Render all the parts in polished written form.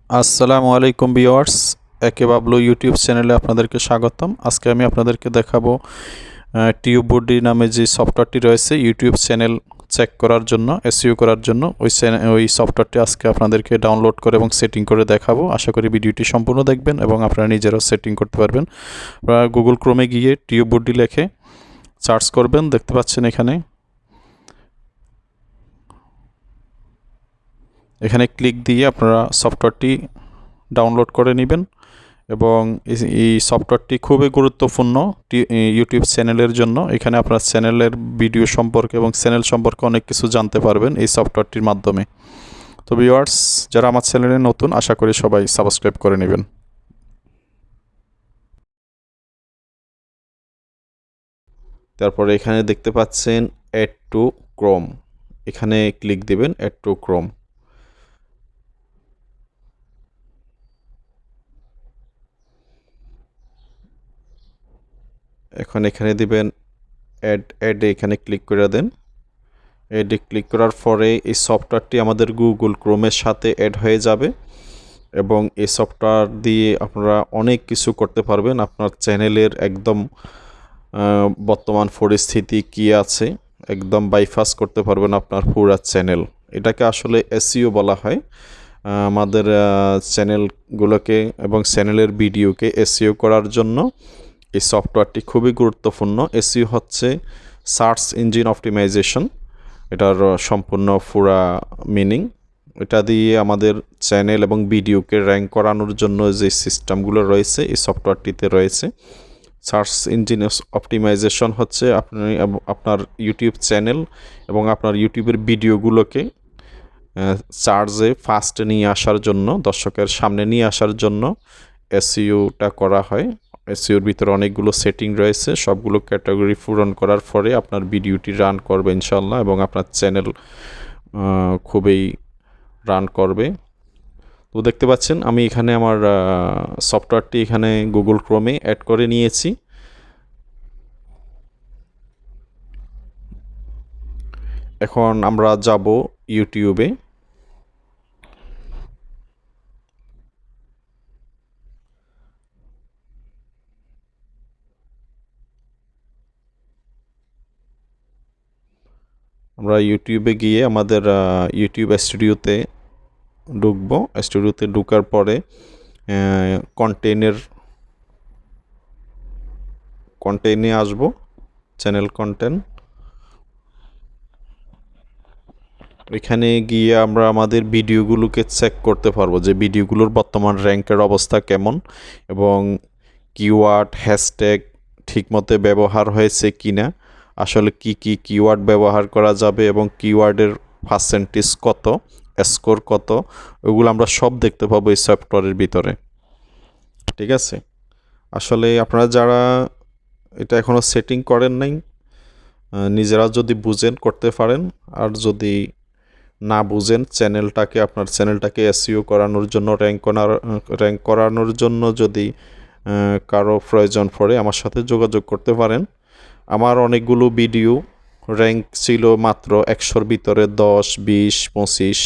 আসসালামু আলাইকুম ভিউয়ার্স, একে বাবলু ইউটিউব চ্যানেলে আপনাদেরকে স্বাগতম। আজকে আমি আপনাদেরকে দেখাবো টিউববডি নামে যে সফটওয়্যারটি রয়েছে ইউটিউব চ্যানেল চেক করার জন্য, এসইও করার জন্য। ওই সফটওয়্যারটি আজকে আপনাদেরকে ডাউনলোড করে এবং সেটিং করে দেখাবো। আশা করি ভিডিওটি সম্পূর্ণ দেখবেন এবং আপনারা নিজেরাও সেটিং করতে পারবেন। আপনারা গুগল ক্রোমে গিয়ে টিউববডি লিখে সার্চ করবেন, দেখতে পাচ্ছেন এখানে ক্লিক দিয়ে আপনারা সফটওয়্যারটি ডাউনলোড করে নেবেন। এবং এই সফটওয়্যারটি খুবই গুরুত্বপূর্ণ ইউটিউব চ্যানেলের জন্য। এখানে আপনার চ্যানেলের ভিডিও সম্পর্কে এবং চ্যানেল সম্পর্কে অনেক কিছু জানতে পারবেন এই সফটওয়্যারটির মাধ্যমে। তো ভিউয়ার্স, যারা আমার চ্যানেলে নতুন, আশা করি সবাই সাবস্ক্রাইব করে নেবেন। তারপরে এখানে দেখতে পাচ্ছেন অ্যাড টু ক্রোম, এখানে ক্লিক দিবেন অ্যাড টু ক্রোম। এখন এখানে দিবেন অ্যাডে এখানে ক্লিক করে দেন। অ্যাডে ক্লিক করার পরে এই সফটওয়্যারটি আমাদের গুগল ক্রোমের সাথে অ্যাড হয়ে যাবে এবং এই সফটওয়্যার দিয়ে আপনারা অনেক কিছু করতে পারবেন। আপনার চ্যানেলের একদম বর্তমান পরিস্থিতি কী আছে একদম বাইপাস করতে পারবেন আপনার পুরা চ্যানেল। এটাকে আসলে এসইও বলা হয়। আমাদের চ্যানেলগুলোকে এবং চ্যানেলের ভিডিওকে এসইও করার জন্য এই সফটওয়্যারটি খুবই গুরুত্বপূর্ণ। এসইও হচ্ছে সার্চ ইঞ্জিন অপটিমাইজেশন, এটার সম্পূর্ণ পুরা মিনিং। এটা দিয়ে আমাদের চ্যানেল এবং ভিডিওকে র্যাঙ্ক করানোর জন্য যে সিস্টেমগুলো রয়েছে এই সফটওয়্যারটিতে রয়েছে। সার্চ ইঞ্জিন অপটিমাইজেশন হচ্ছে আপনি আপনার ইউটিউব চ্যানেল এবং আপনার ইউটিউবের ভিডিওগুলোকে চার্জে ফার্স্ট নিয়ে আসার জন্য, দর্শকের সামনে নিয়ে আসার জন্য এসইওটা করা হয়। এসইওর ভিতরে অনেকগুলো সেটিং রয়েছে, সবগুলো ক্যাটাগরি পূরণ করার পরে আপনার ভিডিওটি রান করবে ইনশাল্লাহ এবং আপনার চ্যানেল খুবই রান করবে। তো দেখতে পাচ্ছেন আমি এখানে আমার সফটওয়্যারটি এখানে গুগল ক্রোমে অ্যাড করে নিয়েছি। এখন আমরা যাব ইউটিউবে। আমরা ইউটিউবে গিয়ে আমাদের ইউটিউব স্টুডিওতে ঢুকবো। স্টুডিওতে ঢুকার পরে কন্টেন্টে আসবো, চ্যানেল কন্টেন্ট। এখানে গিয়ে আমরা আমাদের ভিডিওগুলোকে চেক করতে পারবো যে ভিডিওগুলোর বর্তমান র্যাঙ্কের অবস্থা কেমন এবং কিওয়ার্ড হ্যাশট্যাগ ঠিকমতো ব্যবহার হয়েছে কি না, আসলে কি কি কিওয়ার্ড ব্যবহার করা যাবে এবং কিওয়ার্ডের পার্সেন্টেজ কত, স্কোর কত, ওগুলো আমরা সব দেখতে পাবো এই সফটওয়্যারের ভিতরে। ঠিক আছে, আসলে আপনারা যারা এটা এখনও সেটিং করেন নাই, নিজেরা যদি বুঝেন করতে পারেন। আর যদি না বুঝেন, আপনার চ্যানেলটাকে এসইও করানোর জন্য, র্যাঙ্ক করানোর জন্য যদি কারো প্রয়োজন পড়ে আমার সাথে যোগাযোগ করতে পারেন। আমার অনেকগুলো ভিডিও র্যাঙ্ক ছিল মাত্র 100-র ভিতরে 10, 20, 25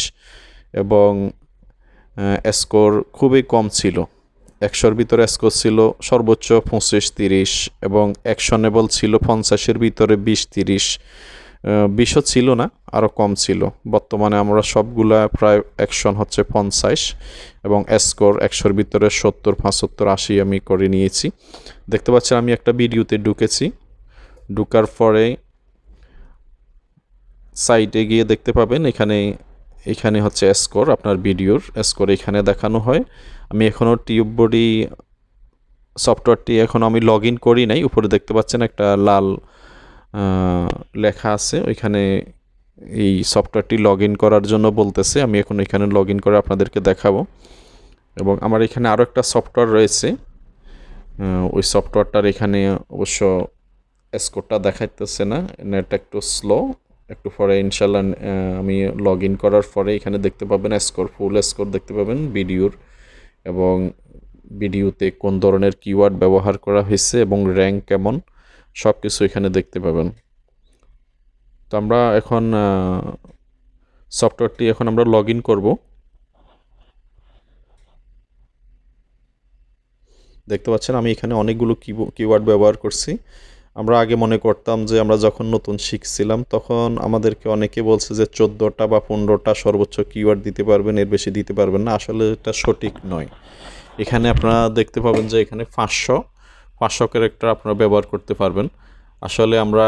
এবং স্কোর খুবই কম ছিল। 100-র ভিতরে স্কোর ছিল সর্বোচ্চ 25-30 এবং অ্যাকশনেবল ছিল 50-এর ভিতরে 20-30, 20ও ছিল না, আরও কম ছিল। বর্তমানে আমরা সবগুলা প্রায় অ্যাকশন হচ্ছে 50 এবং স্কোর 100-র ভিতরে 70, 75, 80 আমি করে নিয়েছি। দেখতে পাচ্ছেন আমি একটা ভিডিওতে ঢুকেছি। ঢুকার পরে সাইটে গিয়ে দেখতে পাবেন এখানে হচ্ছে স্কোর, আপনার ভিডিওর স্কোর এখানে দেখানো হয়। আমি এখনও টিউববডি সফটওয়্যারটি আমি লগ ইন করি নাই। উপরে দেখতে পাচ্ছেন একটা লাল লেখা আছে, ওইখানে এই সফটওয়্যারটি লগ ইন করার জন্য বলতেছে। আমি এখন এখানে লগ ইন করে আপনাদেরকে দেখাবো। এবং আমার এখানে আরও একটা সফটওয়্যার রয়েছে, ওই সফটওয়্যারটার এখানে অবশ্য স্কোরটা দেখাইতেছে না, নেটটা একটু স্লো। একটু পরে ইনশাল্লাহ আমি লগ ইন করার পরে এখানে দেখতে পাবেন স্কোর, ফুল স্কোর দেখতে পাবেন ভিডিওর, এবং ভিডিওতে কোন ধরনের কিওয়ার্ড ব্যবহার করা হয়েছে এবং র্যাঙ্ক কেমন, সব কিছু এখানে দেখতে পাবেন। তো আমরা এখন সফটওয়্যারটি আমরা লগ ইন করবো। দেখতে পাচ্ছেন আমি এখানে অনেকগুলো কিওয়ার্ড ব্যবহার করছি। আমরা আগে মনে করতাম যে আমরা যখন নতুন শিখছিলাম তখন আমাদেরকে অনেকে বলছে যে 14টা বা 15টা সর্বোচ্চ কিওয়ার্ড দিতে পারবেন, এর বেশি দিতে পারবেন না। আসলে এটা সঠিক নয়। এখানে আপনারা দেখতে পাবেন যে এখানে 500 ক্যারেক্টার আপনারা ব্যবহার করতে পারবেন। আসলে আমরা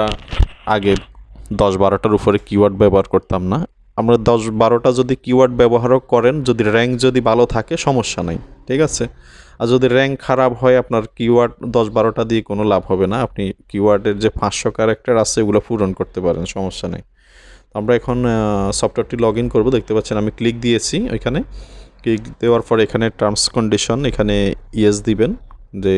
আগে 10-12টার উপরে কিওয়ার্ড ব্যবহার করতাম না। আমরা 10-12টা যদি কিওয়ার্ড ব্যবহারও করেন, যদি র্যাঙ্ক যদি ভালো থাকে সমস্যা নাই, ঠিক আছে। আর যদি র্যাঙ্ক খারাপ হয় আপনার কিওয়ার্ড 10-12টা দিয়ে কোনো লাভ হবে না। আপনি কিওয়ার্ডের যে 500 ক্যারেক্টার আছে এগুলো পূরণ করতে পারেন, সমস্যা নেই। আমরা এখন সফটওয়্যারটি লগ ইন করবো। দেখতে পাচ্ছেন আমি ক্লিক দিয়েছি ওইখানে। ক্লিক দেওয়ার পর এখানে টার্মস কন্ডিশন, এখানে ইয়েস দিবেন, যে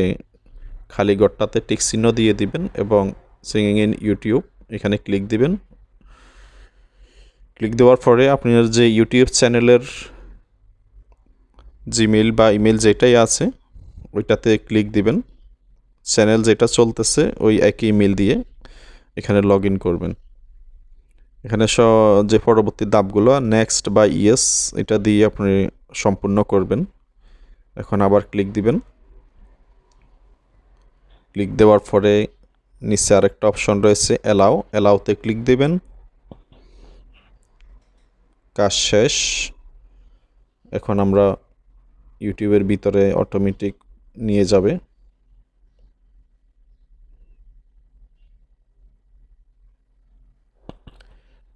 খালি ঘরটাতে টিক চিহ্ন দিয়ে দিবেন এবং সিঙ্গিং ইন ইউটিউব এখানে ক্লিক দিবেন। ক্লিক দেওয়ার পরে আপনার যে ইউটিউব চ্যানেলের জিমেইল বা ইমেল যেটাই আছে ওইটাতে ক্লিক দিবেন। চ্যানেল যেটা চলতেছে ওই একই ইমেল দিয়ে এখানে লগ ইন করবেন। এখানে যে পরবর্তী ধাপগুলো নেক্সট বা ইয়েস এটা দিয়ে আপনি সম্পূর্ণ করবেন। এখন আবার ক্লিক দিবেন। ক্লিক দেওয়ার পরে নিচে আরেকটা অপশন রয়েছে অ্যালাউতে ক্লিক দিবেন। কাজ শেষ। এখন আমরা ইউটিউবের ভিতরে অটোমেটিক নিয়ে যাবে।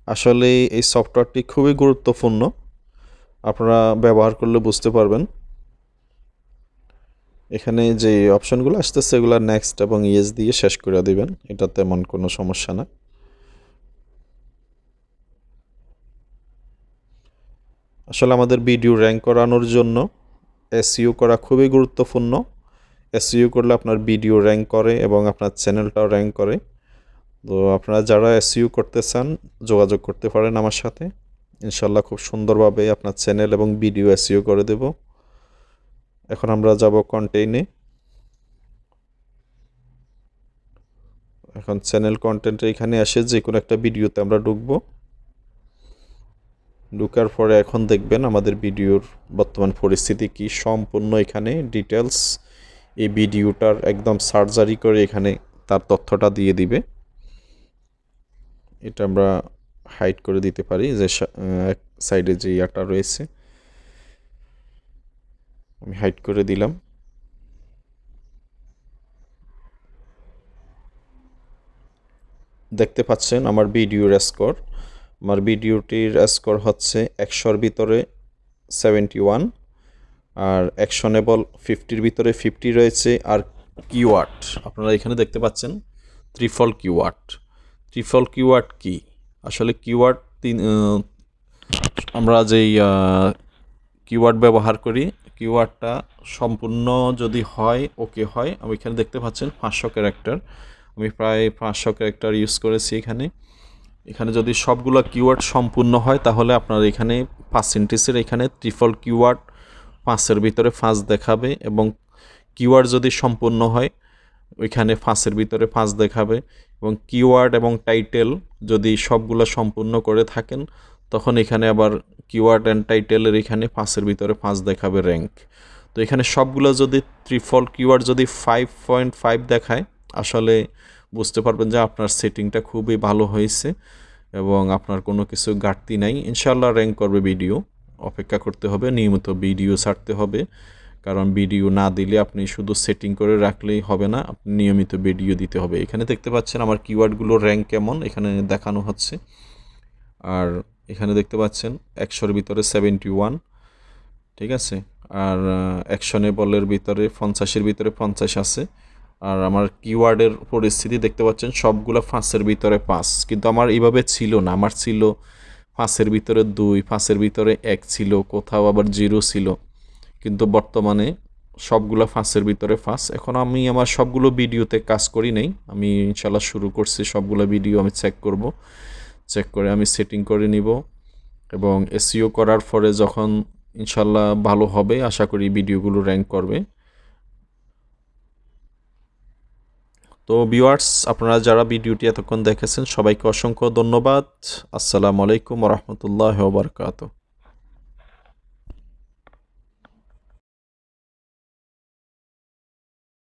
আসলে এই সফটওয়্যারটি খুবই গুরুত্বপূর্ণ, আপনারা ব্যবহার করলে বুঝতে পারবেন। এখানে যে অপশনগুলো আসতেছে এগুলো নেক্সট এবং ইয়েস দিয়ে শেষ করে দিবেন, এটা তেমন কোনো সমস্যা না। আসলে আমাদের ভিডিও র্যাঙ্ক করানোর জন্য এসইও করা খুবই গুরুত্বপূর্ণ। এসইও করলে আপনার ভিডিও র্যাঙ্ক করে এবং আপনার চ্যানেলটাও র্যাঙ্ক করে। তো আপনারা যারা এসইও করতে চান যোগাযোগ করতে পারেন আমার সাথে। ইনশাল্লাহ খুব সুন্দরভাবে আপনার চ্যানেল এবং ভিডিও এসইও করে দেব। এখন আমরা যাব কন্টেইনে। এখন চ্যানেল কন্টেন্টে এখানে আসে যে কোনো একটা ভিডিওতে আমরা ঢুকবো। ঢুকার পরে এখন দেখবেন আমাদের ভিডিওর বর্তমান পরিস্থিতি কি, সম্পূর্ণ এখানে ডিটেলস এই ভিডিওটার একদম সার্জারি করে এখানে তার তথ্যটা দিয়ে দিবে। এটা আমরা হাইড করে দিতে পারি, যে এক সাইডে যে ইয়াটা রয়েছে আমি হাইড করে দিলাম। দেখতে পাচ্ছেন আমার ভিডিওর স্কোর। আমার ভিডিওটির স্কোর হচ্ছে 100-র ভিতরে 71, আর অ্যাকশনেবল 50-র ভিতরে 50 রয়েছে। আর কিওয়ার্ড আপনারা এখানে দেখতে পাচ্ছেন ত্রিফল কিওয়ার্ড। ত্রিফল কিওয়ার্ড কি? আসলে কিওয়ার্ড আমরা যেই কিওয়ার্ড ব্যবহার করি, কিওয়ার্ডটা সম্পূর্ণ যদি হয় ওকে হয়। আমি এখানে দেখতে পাচ্ছেন 500 ক্যারেক্টার, আমি প্রায় 500 ক্যারেক্টার ইউজ করেছি। এখানে যদি সবগুলো কিওয়ার্ড সম্পূর্ণ হয় তাহলে আপনার এখানে পার্সেন্টেজের এখানে ত্রিফল কিওয়ার্ড 5-এর ভিতরে 5 দেখাবে, এবং কিওয়ার্ড যদি সম্পূর্ণ হয় ওইখানে 5-এর ভিতরে 5 দেখাবে, এবং কিওয়ার্ড এবং টাইটেল যদি সবগুলো সম্পূর্ণ করে থাকেন তখন এখানে আবার কিওয়ার্ড অ্যান্ড টাইটেলের এখানে 5-এর ভিতরে 5 দেখাবে র্যাঙ্ক। তো এখানে সবগুলো যদি ত্রিফল কিওয়ার্ড যদি 5.5 দেখায় আসলে বুঝতে পারবেন যে আপনার সেটিংটা খুবই ভালো হয়েছে এবং আপনার কোনো কিছু ঘাটতি নাই। ইনশাআল্লাহ র্যাঙ্ক করবে ভিডিও। অপেক্ষা করতে হবে, নিয়মিত ভিডিও ছাড়তে হবে, কারণ ভিডিও না দিলে আপনি শুধু সেটিং করে রাখলেই হবে না, আপনি নিয়মিত ভিডিও দিতে হবে। এখানে দেখতে পাচ্ছেন আমার কিওয়ার্ডগুলো র্যাঙ্ক কেমন এখানে দেখানো হচ্ছে। আর এখানে দেখতে পাচ্ছেন 100-র ভিতরে 71, ঠিক আছে। আর অ্যাকশনেবলের ভিতরে 50-এর ভিতরে 50 আছে। আর আমার কিওয়ার্ডের পরিস্থিতি দেখতে পাচ্ছেন সবগুলো 5-এর ভিতরে 5, কিন্তু আমার এইভাবে ছিল না। আমার ছিল 5-এর ভিতরে 2, 5-এর ভিতরে 1 ছিল, কোথাও আবার 0 ছিল, কিন্তু বর্তমানে সবগুলো 5-এর ভিতরে 5। এখন আমি আমার সবগুলো ভিডিওতে কাজ করি নাই, আমি ইনশাল্লাহ শুরু করছি। সবগুলো ভিডিও আমি চেক করব, চেক করে আমি সেটিং করে নিব, এবং এসইও করার পরে যখন ইনশাল্লাহ ভালো হবে আশা করি ভিডিওগুলো র্যাঙ্ক করবে। তো ভিউয়ার্স, আপনারা যারা ভিডিওটি এতক্ষণ দেখেছেন সবাইকে অসংখ্য ধন্যবাদ। আসসালামু আলাইকুম ওয়া রাহমাতুল্লাহি ওয়া বারাকাতুহু।